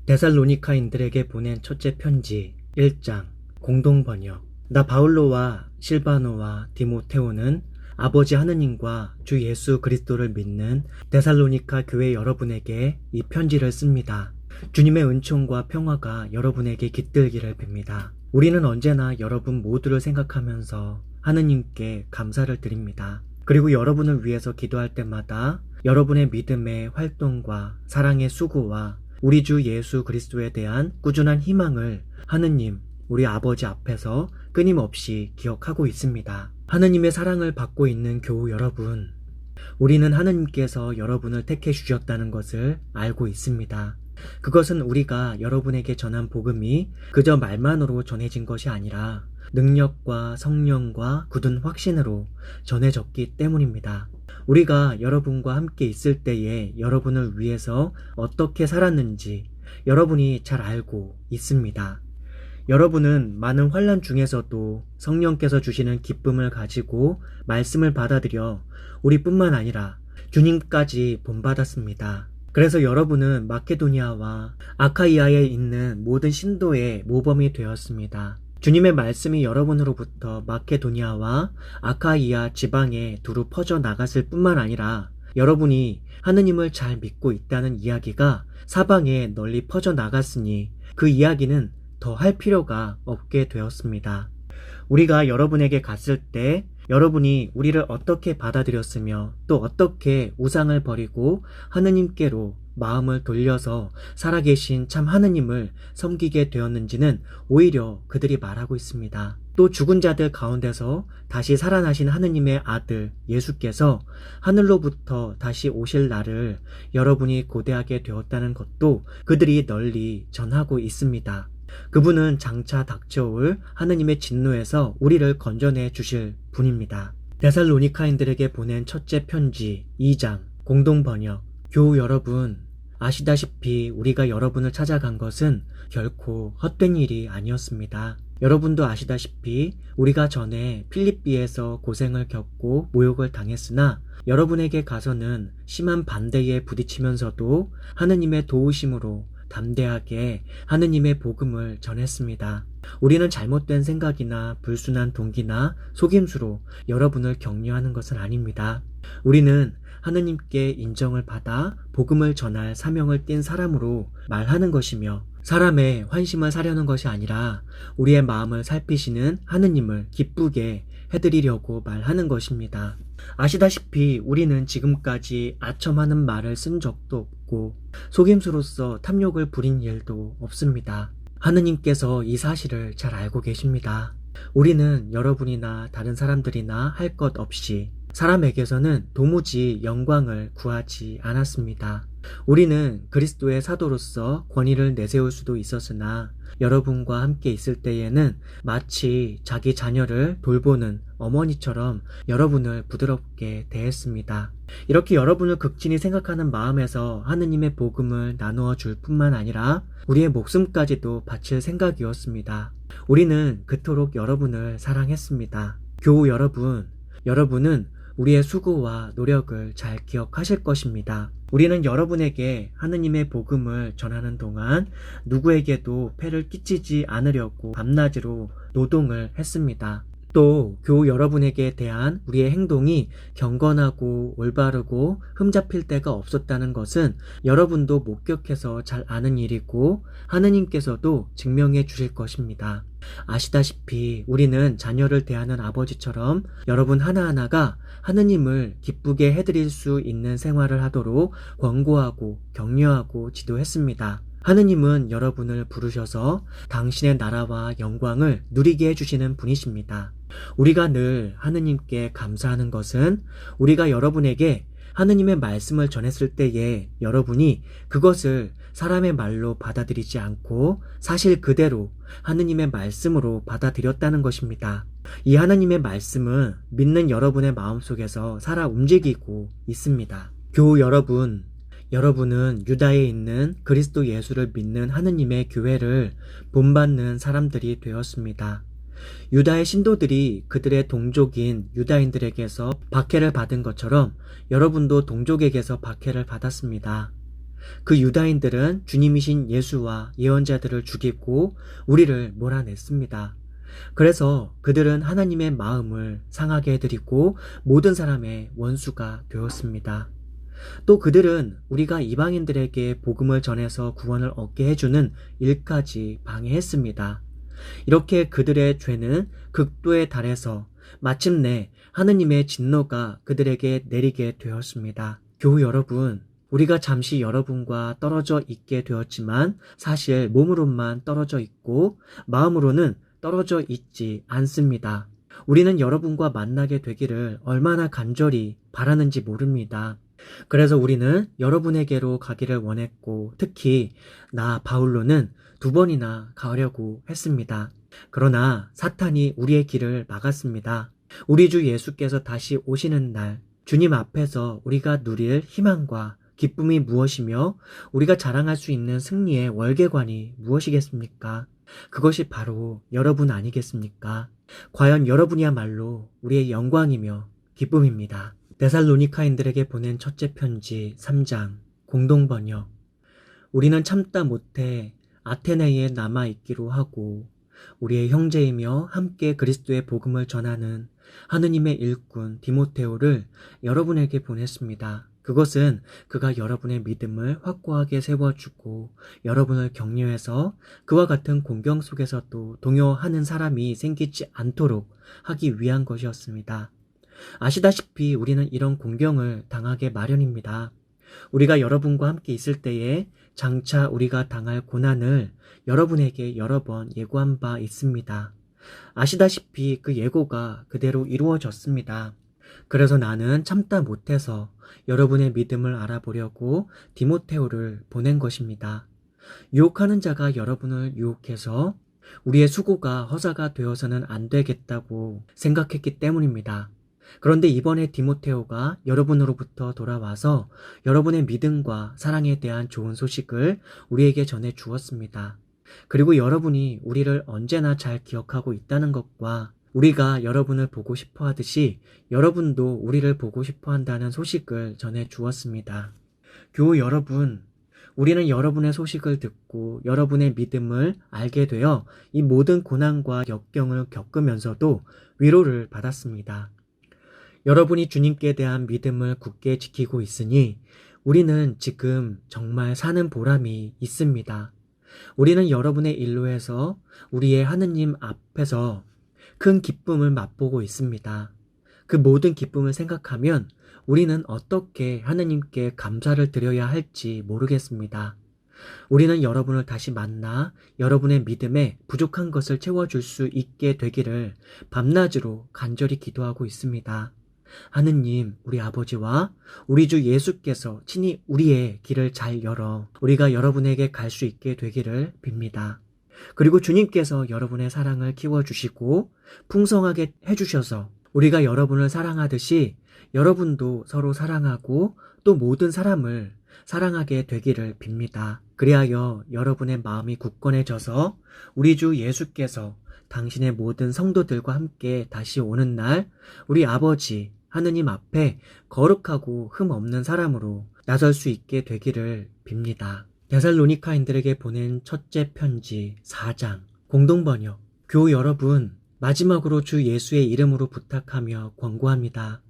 데살로니카인들에게 보낸 첫째 편지 1장 공동번역. 나 바울로와 실바노와 디모테오는 아버지 하느님과 주 예수 그리스도를 믿는 데살로니카 교회 여러분에게 이 편지를 씁니다. 주님의 은총과 평화가 여러분에게 깃들기를 빕니다. 우리는 언제나 여러분 모두를 생각하면서 하느님께 감사를 드립니다. 그리고 여러분을 위해서 기도할 때마다 여러분의 믿음의 활동과 사랑의 수고와 우리 주 예수 그리스도에 대한 꾸준한 희망을 하느님, 우리 아버지 앞에서 끊임없이 기억하고 있습니다. 하느님의 사랑을 받고 있는 교우 여러분, 우리는 하느님께서 여러분을 택해 주셨다는 것을 알고 있습니다. 그것은 우리가 여러분에게 전한 복음이 그저 말만으로 전해진 것이 아니라 능력과 성령과 굳은 확신으로 전해졌기 때문입니다. 우리가 여러분과 함께 있을 때에 여러분을 위해서 어떻게 살았는지 여러분이 잘 알고 있습니다. 여러분은 많은 환난 중에서도 성령께서 주시는 기쁨을 가지고 말씀을 받아들여 우리뿐만 아니라 주님까지 본받았습니다. 그래서 여러분은 마케도니아와 아카이아에 있는 모든 신도의 모범이 되었습니다. 주님의 말씀이 여러분으로부터 마케도니아와 아카이아 지방에 두루 퍼져 나갔을 뿐만 아니라 여러분이 하느님을 잘 믿고 있다는 이야기가 사방에 널리 퍼져 나갔으니 그 이야기는 더 할 필요가 없게 되었습니다. 우리가 여러분에게 갔을 때 여러분이 우리를 어떻게 받아들였으며 또 어떻게 우상을 버리고 하느님께로 마음을 돌려서 살아계신 참 하느님을 섬기게 되었는지는 오히려 그들이 말하고 있습니다. 또 죽은 자들 가운데서 다시 살아나신 하느님의 아들 예수께서 하늘로부터 다시 오실 날을 여러분이 고대하게 되었다는 것도 그들이 널리 전하고 있습니다. 그분은 장차 닥쳐올 하느님의 진노에서 우리를 건져내 주실 분입니다. 데살로니카인들에게 보낸 첫째 편지 2장 공동번역. 교우 여러분, 아시다시피 우리가 여러분을 찾아간 것은 결코 헛된 일이 아니었습니다. 여러분도 아시다시피 우리가 전에 필립비에서 고생을 겪고 모욕을 당했으나 여러분에게 가서는 심한 반대에 부딪히면서도 하느님의 도우심으로 담대하게 하느님의 복음을 전했습니다. 우리는 잘못된 생각이나 불순한 동기나 속임수로 여러분을 격려하는 것은 아닙니다. 우리는 하느님께 인정을 받아 복음을 전할 사명을 띈 사람으로 말하는 것이며 사람의 환심을 사려는 것이 아니라 우리의 마음을 살피시는 하느님을 기쁘게 해드리려고 말하는 것입니다. 아시다시피 우리는 지금까지 아첨하는 말을 쓴 적도 없고 속임수로서 탐욕을 부린 일도 없습니다. 하느님께서 이 사실을 잘 알고 계십니다. 우리는 여러분이나 다른 사람들이나 할 것 없이 사람에게서는 도무지 영광을 구하지 않았습니다. 우리는 그리스도의 사도로서 권위를 내세울 수도 있었으나 여러분과 함께 있을 때에는 마치 자기 자녀를 돌보는 어머니처럼 여러분을 부드럽게 대했습니다. 이렇게 여러분을 극진히 생각하는 마음에서 하느님의 복음을 나누어 줄 뿐만 아니라 우리의 목숨까지도 바칠 생각이었습니다. 우리는 그토록 여러분을 사랑했습니다. 교우 여러분, 여러분은 우리의 수고와 노력을 잘 기억하실 것입니다. 우리는 여러분에게 하느님의 복음을 전하는 동안 누구에게도 폐를 끼치지 않으려고 밤낮으로 노동을 했습니다. 또 교우 여러분에게 대한 우리의 행동이 경건하고 올바르고 흠잡힐 데가 없었다는 것은 여러분도 목격해서 잘 아는 일이고 하느님께서도 증명해 주실 것입니다. 아시다시피 우리는 자녀를 대하는 아버지처럼 여러분 하나하나가 하느님을 기쁘게 해드릴 수 있는 생활을 하도록 권고하고 격려하고 지도했습니다. 하느님은 여러분을 부르셔서 당신의 나라와 영광을 누리게 해주시는 분이십니다. 우리가 늘 하느님께 감사하는 것은 우리가 여러분에게 하느님의 말씀을 전했을 때에 여러분이 그것을 사람의 말로 받아들이지 않고 사실 그대로 하느님의 말씀으로 받아들였다는 것입니다. 이 하느님의 말씀은 믿는 여러분의 마음속에서 살아 움직이고 있습니다. 교우 여러분, 여러분은 유다에 있는 그리스도 예수를 믿는 하느님의 교회를 본받는 사람들이 되었습니다. 유다의 신도들이 그들의 동족인 유다인들에게서 박해를 받은 것처럼 여러분도 동족에게서 박해를 받았습니다. 그 유다인들은 주님이신 예수와 예언자들을 죽이고 우리를 몰아냈습니다. 그래서 그들은 하나님의 마음을 상하게 해드리고 모든 사람의 원수가 되었습니다. 또 그들은 우리가 이방인들에게 복음을 전해서 구원을 얻게 해주는 일까지 방해했습니다. 이렇게 그들의 죄는 극도에 달해서 마침내 하느님의 진노가 그들에게 내리게 되었습니다. 교우 여러분, 우리가 잠시 여러분과 떨어져 있게 되었지만 사실 몸으로만 떨어져 있고 마음으로는 떨어져 있지 않습니다. 우리는 여러분과 만나게 되기를 얼마나 간절히 바라는지 모릅니다. 그래서 우리는 여러분에게로 가기를 원했고 특히 나 바울로는 2번이나 가려고 했습니다. 그러나 사탄이 우리의 길을 막았습니다. 우리 주 예수께서 다시 오시는 날 주님 앞에서 우리가 누릴 희망과 기쁨이 무엇이며 우리가 자랑할 수 있는 승리의 월계관이 무엇이겠습니까? 그것이 바로 여러분 아니겠습니까? 과연 여러분이야말로 우리의 영광이며 기쁨입니다. 데살로니카인들에게 보낸 첫째 편지 3장 공동번역. 우리는 참다 못해 아테네에 남아있기로 하고 우리의 형제이며 함께 그리스도의 복음을 전하는 하느님의 일꾼 디모테오를 여러분에게 보냈습니다. 그것은 그가 여러분의 믿음을 확고하게 세워주고 여러분을 격려해서 그와 같은 공경 속에서도 동요하는 사람이 생기지 않도록 하기 위한 것이었습니다. 아시다시피 우리는 이런 공경을 당하게 마련입니다. 우리가 여러분과 함께 있을 때에 장차 우리가 당할 고난을 여러분에게 여러 번 예고한 바 있습니다. 아시다시피 그 예고가 그대로 이루어졌습니다. 그래서 나는 참다 못해서 여러분의 믿음을 알아보려고 디모테오를 보낸 것입니다. 유혹하는 자가 여러분을 유혹해서 우리의 수고가 허사가 되어서는 안 되겠다고 생각했기 때문입니다. 그런데 이번에 디모테오가 여러분으로부터 돌아와서 여러분의 믿음과 사랑에 대한 좋은 소식을 우리에게 전해 주었습니다. 그리고 여러분이 우리를 언제나 잘 기억하고 있다는 것과 우리가 여러분을 보고 싶어 하듯이 여러분도 우리를 보고 싶어 한다는 소식을 전해 주었습니다. 교우 여러분, 우리는 여러분의 소식을 듣고 여러분의 믿음을 알게 되어 이 모든 고난과 역경을 겪으면서도 위로를 받았습니다. 여러분이 주님께 대한 믿음을 굳게 지키고 있으니 우리는 지금 정말 사는 보람이 있습니다. 우리는 여러분의 일로에서 우리의 하느님 앞에서 큰 기쁨을 맛보고 있습니다. 그 모든 기쁨을 생각하면 우리는 어떻게 하느님께 감사를 드려야 할지 모르겠습니다. 우리는 여러분을 다시 만나 여러분의 믿음에 부족한 것을 채워줄 수 있게 되기를 밤낮으로 간절히 기도하고 있습니다. 하느님, 우리 아버지와 우리 주 예수께서 친히 우리의 길을 잘 열어 우리가 여러분에게 갈 수 있게 되기를 빕니다. 그리고 주님께서 여러분의 사랑을 키워주시고 풍성하게 해주셔서 우리가 여러분을 사랑하듯이 여러분도 서로 사랑하고 또 모든 사람을 사랑하게 되기를 빕니다. 그리하여 여러분의 마음이 굳건해져서 우리 주 예수께서 당신의 모든 성도들과 함께 다시 오는 날 우리 아버지 하느님 앞에 거룩하고 흠 없는 사람으로 나설 수 있게 되기를 빕니다. 데살로니카인들에게 보낸 첫째 편지 4장 공동번역. 교우 여러분, 마지막으로 주 예수의 이름으로 부탁하며 권고합니다.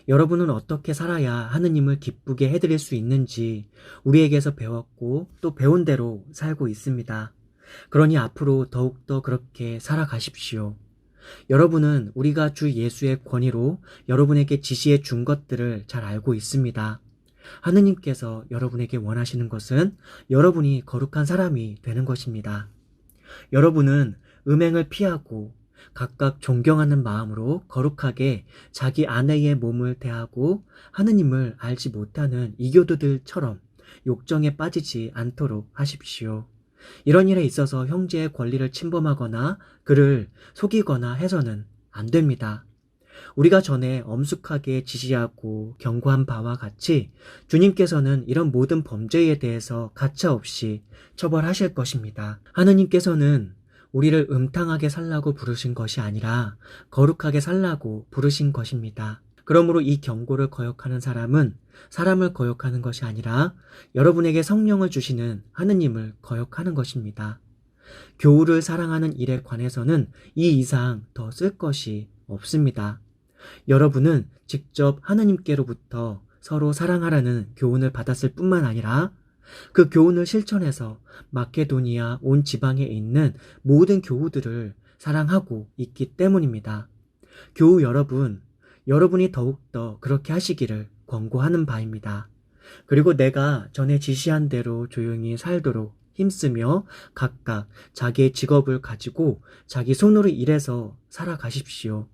여러분은 어떻게 살아야 하느님을 기쁘게 해드릴 수 있는지 우리에게서 배웠고 또 배운 대로 살고 있습니다. 그러니 앞으로 더욱더 그렇게 살아가십시오. 여러분은 우리가 주 예수의 권위로 여러분에게 지시해 준 것들을 잘 알고 있습니다. 하느님께서 여러분에게 원하시는 것은 여러분이 거룩한 사람이 되는 것입니다. 여러분은 음행을 피하고 각각 존경하는 마음으로 거룩하게 자기 아내의 몸을 대하고 하느님을 알지 못하는 이교도들처럼 욕정에 빠지지 않도록 하십시오. 이런 일에 있어서 형제의 권리를 침범하거나 그를 속이거나 해서는 안 됩니다. 우리가 전에 엄숙하게 지시하고 경고한 바와 같이 주님께서는 이런 모든 범죄에 대해서 가차없이 처벌하실 것입니다. 하느님께서는 우리를 음탕하게 살라고 부르신 것이 아니라 거룩하게 살라고 부르신 것입니다. 그러므로 이 경고를 거역하는 사람은 사람을 거역하는 것이 아니라 여러분에게 성령을 주시는 하느님을 거역하는 것입니다. 교우를 사랑하는 일에 관해서는 이 이상 더 쓸 것이 없습니다. 여러분은 직접 하느님께로부터 서로 사랑하라는 교훈을 받았을 뿐만 아니라 그 교훈을 실천해서 마케도니아 온 지방에 있는 모든 교우들을 사랑하고 있기 때문입니다. 교우 여러분, 여러분이 더욱더 그렇게 하시기를 권고하는 바입니다. 그리고 내가 전에 지시한 대로 조용히 살도록 힘쓰며 각각 자기의 직업을 가지고 자기 손으로 일해서 살아가십시오.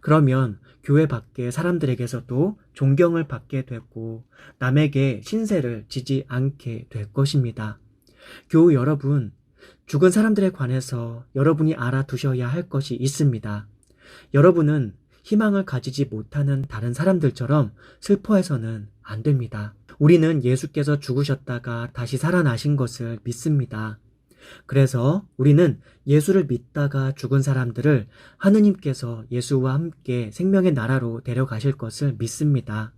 그러면 교회 밖의 사람들에게서도 존경을 받게 되고 남에게 신세를 지지 않게 될 것입니다. 교우 여러분, 죽은 사람들에 관해서 여러분이 알아두셔야 할 것이 있습니다. 여러분은 희망을 가지지 못하는 다른 사람들처럼 슬퍼해서는 안 됩니다. 우리는 예수께서 죽으셨다가 다시 살아나신 것을 믿습니다. 그래서 우리는 예수를 믿다가 죽은 사람들을 하느님께서 예수와 함께 생명의 나라로 데려가실 것을 믿습니다.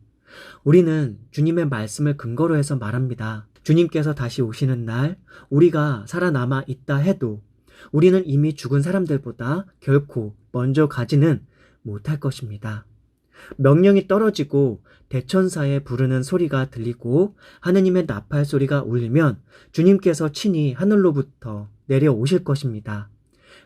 우리는 주님의 말씀을 근거로 해서 말합니다. 주님께서 다시 오시는 날 우리가 살아남아 있다 해도 우리는 이미 죽은 사람들보다 결코 먼저 가지는 못할 것입니다. 명령이 떨어지고 대천사의 부르는 소리가 들리고 하느님의 나팔 소리가 울리면 주님께서 친히 하늘로부터 내려오실 것입니다.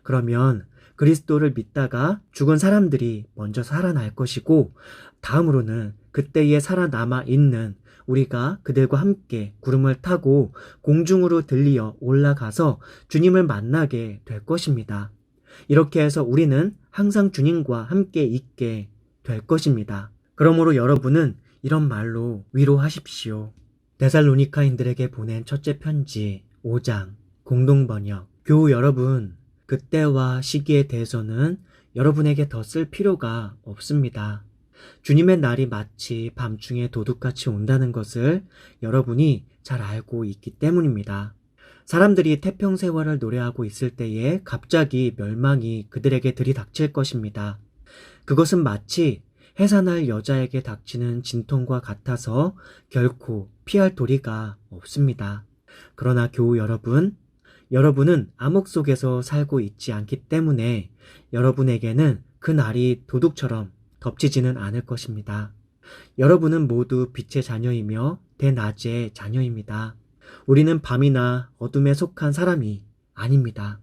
그러면 그리스도를 믿다가 죽은 사람들이 먼저 살아날 것이고 다음으로는 그때에 살아남아 있는 우리가 그들과 함께 구름을 타고 공중으로 들리어 올라가서 주님을 만나게 될 것입니다. 이렇게 해서 우리는 항상 주님과 함께 있게 될 것입니다. 그러므로 여러분은 이런 말로 위로하십시오. 데살로니카인들에게 보낸 첫째 편지 5장 공동번역. 교우 여러분, 그때와 시기에 대해서는 여러분에게 더 쓸 필요가 없습니다. 주님의 날이 마치 밤중에 도둑같이 온다는 것을 여러분이 잘 알고 있기 때문입니다. 사람들이 태평세월을 노래하고 있을 때에 갑자기 멸망이 그들에게 들이닥칠 것입니다. 그것은 마치 해산할 여자에게 닥치는 진통과 같아서 결코 피할 도리가 없습니다. 그러나 교우 여러분, 여러분은 암흑 속에서 살고 있지 않기 때문에 여러분에게는 그 날이 도둑처럼 덮치지는 않을 것입니다. 여러분은 모두 빛의 자녀이며 대낮의 자녀입니다. 우리는 밤이나 어둠에 속한 사람이 아닙니다.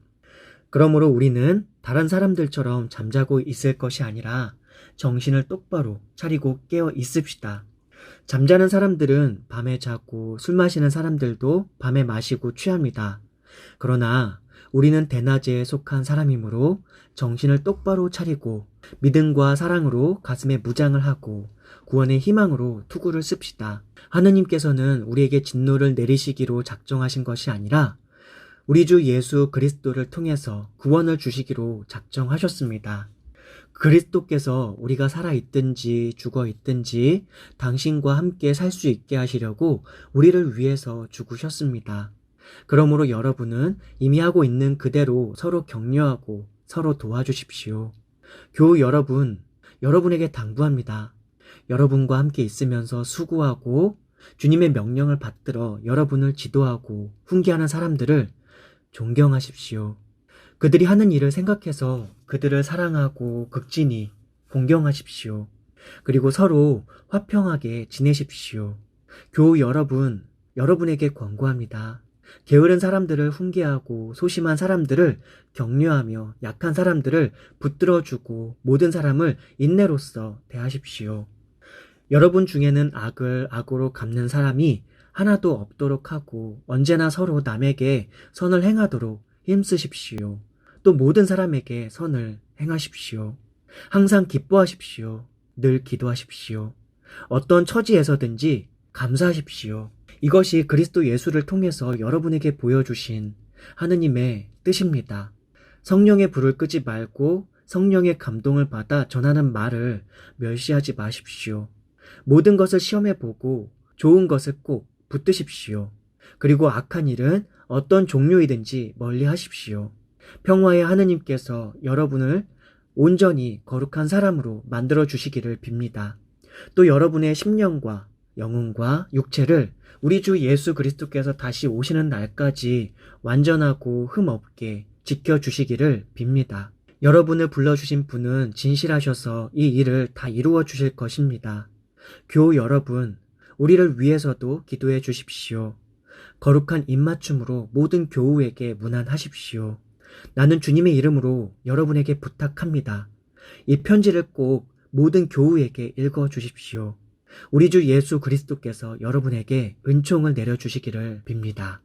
그러므로 우리는 다른 사람들처럼 잠자고 있을 것이 아니라 정신을 똑바로 차리고 깨어 있읍시다. 잠자는 사람들은 밤에 자고 술 마시는 사람들도 밤에 마시고 취합니다. 그러나 우리는 대낮에 속한 사람이므로 정신을 똑바로 차리고 믿음과 사랑으로 가슴에 무장을 하고 구원의 희망으로 투구를 씁시다. 하느님께서는 우리에게 진노를 내리시기로 작정하신 것이 아니라 우리 주 예수 그리스도를 통해서 구원을 주시기로 작정하셨습니다. 그리스도께서 우리가 살아있든지 죽어있든지 당신과 함께 살 수 있게 하시려고 우리를 위해서 죽으셨습니다. 그러므로 여러분은 이미 하고 있는 그대로 서로 격려하고 서로 도와주십시오. 교우 여러분, 여러분에게 당부합니다. 여러분과 함께 있으면서 수고하고 주님의 명령을 받들어 여러분을 지도하고 훈계하는 사람들을 존경하십시오. 그들이 하는 일을 생각해서 그들을 사랑하고 극진히 공경하십시오. 그리고 서로 화평하게 지내십시오. 교우 여러분, 여러분에게 권고합니다. 게으른 사람들을 훈계하고 소심한 사람들을 격려하며 약한 사람들을 붙들어주고 모든 사람을 인내로써 대하십시오. 여러분 중에는 악을 악으로 갚는 사람이 하나도 없도록 하고 언제나 서로 남에게 선을 행하도록 힘쓰십시오. 또 모든 사람에게 선을 행하십시오. 항상 기뻐하십시오. 늘 기도하십시오. 어떤 처지에서든지 감사하십시오. 이것이 그리스도 예수를 통해서 여러분에게 보여주신 하느님의 뜻입니다. 성령의 불을 끄지 말고 성령의 감동을 받아 전하는 말을 멸시하지 마십시오. 모든 것을 시험해보고 좋은 것을 꼭 붙드십시오. 그리고 악한 일은 어떤 종류이든지 멀리 하십시오. 평화의 하느님께서 여러분을 온전히 거룩한 사람으로 만들어 주시기를 빕니다. 또 여러분의 심령과 영혼과 육체를 우리 주 예수 그리스도께서 다시 오시는 날까지 완전하고 흠없게 지켜주시기를 빕니다. 여러분을 불러주신 분은 진실하셔서 이 일을 다 이루어 주실 것입니다. 교우 여러분, 우리를 위해서도 기도해 주십시오. 거룩한 입맞춤으로 모든 교우에게 문안하십시오. 나는 주님의 이름으로 여러분에게 부탁합니다. 이 편지를 꼭 모든 교우에게 읽어 주십시오. 우리 주 예수 그리스도께서 여러분에게 은총을 내려주시기를 빕니다.